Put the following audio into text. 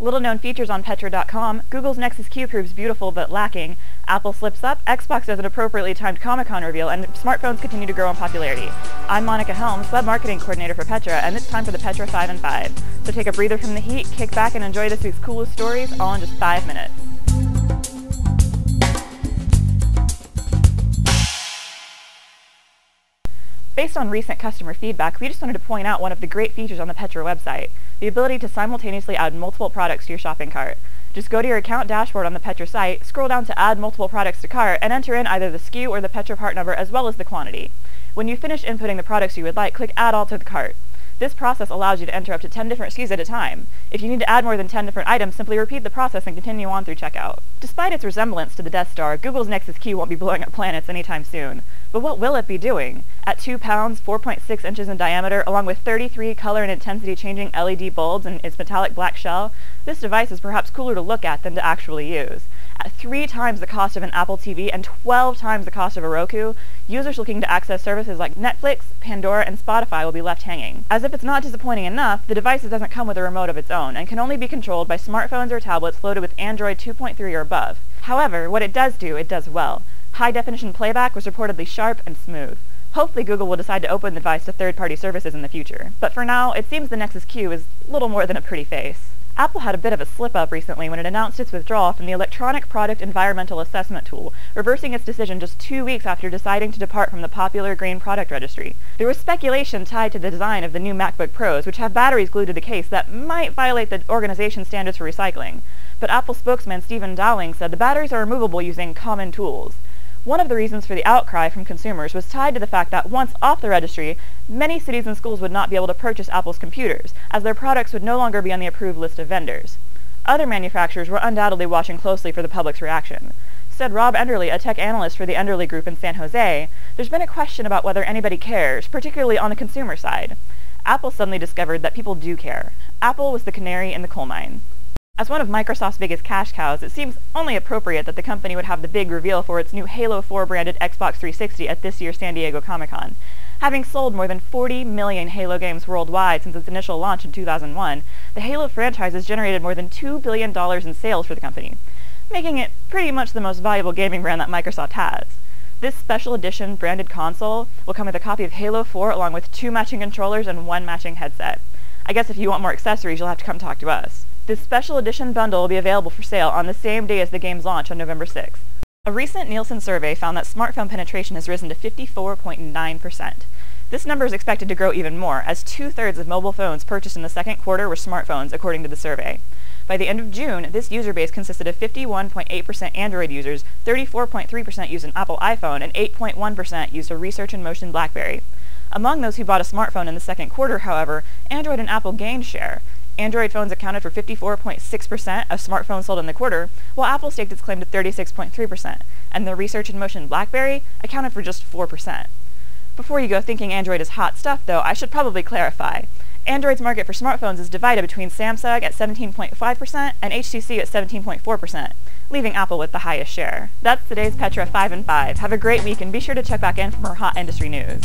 Little-known features on Petra.com, Google's Nexus Q proves beautiful but lacking, Apple slips up, Xbox does an appropriately timed Comic-Con reveal, and smartphones continue to grow in popularity. I'm Monica Helms, Web Marketing Coordinator for Petra, and it's time for the Petra 5 in 5. So take a breather from the heat, kick back, and enjoy this week's coolest stories, all in just 5 minutes. Based on recent customer feedback, we just wanted to point out one of the great features on the Petra website, the ability to simultaneously add multiple products to your shopping cart. Just go to your account dashboard on the Petra site, scroll down to Add Multiple Products to Cart, and enter in either the SKU or the Petra part number as well as the quantity. When you finish inputting the products you would like, click Add All to the cart. This process allows you to enter up to 10 different SKUs at a time. If you need to add more than 10 different items, simply repeat the process and continue on through checkout. Despite its resemblance to the Death Star, Google's Nexus Q won't be blowing up planets anytime soon. But what will it be doing? At 2 pounds, 4.6 inches in diameter, along with 33 color and intensity changing LED bulbs in its metallic black shell, this device is perhaps cooler to look at than to actually use. At 3 times the cost of an Apple TV and 12 times the cost of a Roku, users looking to access services like Netflix, Pandora, and Spotify will be left hanging. As if it's not disappointing enough, the device doesn't come with a remote of its own and can only be controlled by smartphones or tablets loaded with Android 2.3 or above. However, what it does do, it does well. High-definition playback was reportedly sharp and smooth. Hopefully Google will decide to open the device to third-party services in the future, but for now, it seems the Nexus Q is little more than a pretty face. Apple had a bit of a slip-up recently when it announced its withdrawal from the Electronic Product Environmental Assessment tool, reversing its decision just 2 weeks after deciding to depart from the popular Green Product Registry. There was speculation tied to the design of the new MacBook Pros, which have batteries glued to the case that might violate the organization's standards for recycling. But Apple spokesman Stephen Dowling said the batteries are removable using common tools. One of the reasons for the outcry from consumers was tied to the fact that once off the registry, many cities and schools would not be able to purchase Apple's computers, as their products would no longer be on the approved list of vendors. Other manufacturers were undoubtedly watching closely for the public's reaction. Said Rob Enderle, a tech analyst for the Enderle Group in San Jose, there's been a question about whether anybody cares, particularly on the consumer side. Apple suddenly discovered that people do care. Apple was the canary in the coal mine. As one of Microsoft's biggest cash cows, it seems only appropriate that the company would have the big reveal for its new Halo 4 branded Xbox 360 at this year's San Diego Comic-Con. Having sold more than 40 million Halo games worldwide since its initial launch in 2001, the Halo franchise has generated more than $2 billion in sales for the company, making it pretty much the most valuable gaming brand that Microsoft has. This special edition branded console will come with a copy of Halo 4 along with 2 matching controllers and 1 matching headset. I guess if you want more accessories, you'll have to come talk to us. This special edition bundle will be available for sale on the same day as the game's launch on November 6th. A recent Nielsen survey found that smartphone penetration has risen to 54.9%. This number is expected to grow even more, as 2/3 of mobile phones purchased in the second quarter were smartphones, according to the survey. By the end of June, this user base consisted of 51.8% Android users, 34.3% used an Apple iPhone, and 8.1% used a Research in Motion BlackBerry. Among those who bought a smartphone in the second quarter, however, Android and Apple gained share. Android phones accounted for 54.6% of smartphones sold in the quarter, while Apple staked its claim to 36.3%, and the Research in Motion BlackBerry accounted for just 4%. Before you go thinking Android is hot stuff, though, I should probably clarify. Android's market for smartphones is divided between Samsung at 17.5% and HTC at 17.4%, leaving Apple with the highest share. That's today's Petra 5 in 5. Have a great week and be sure to check back in for more hot industry news.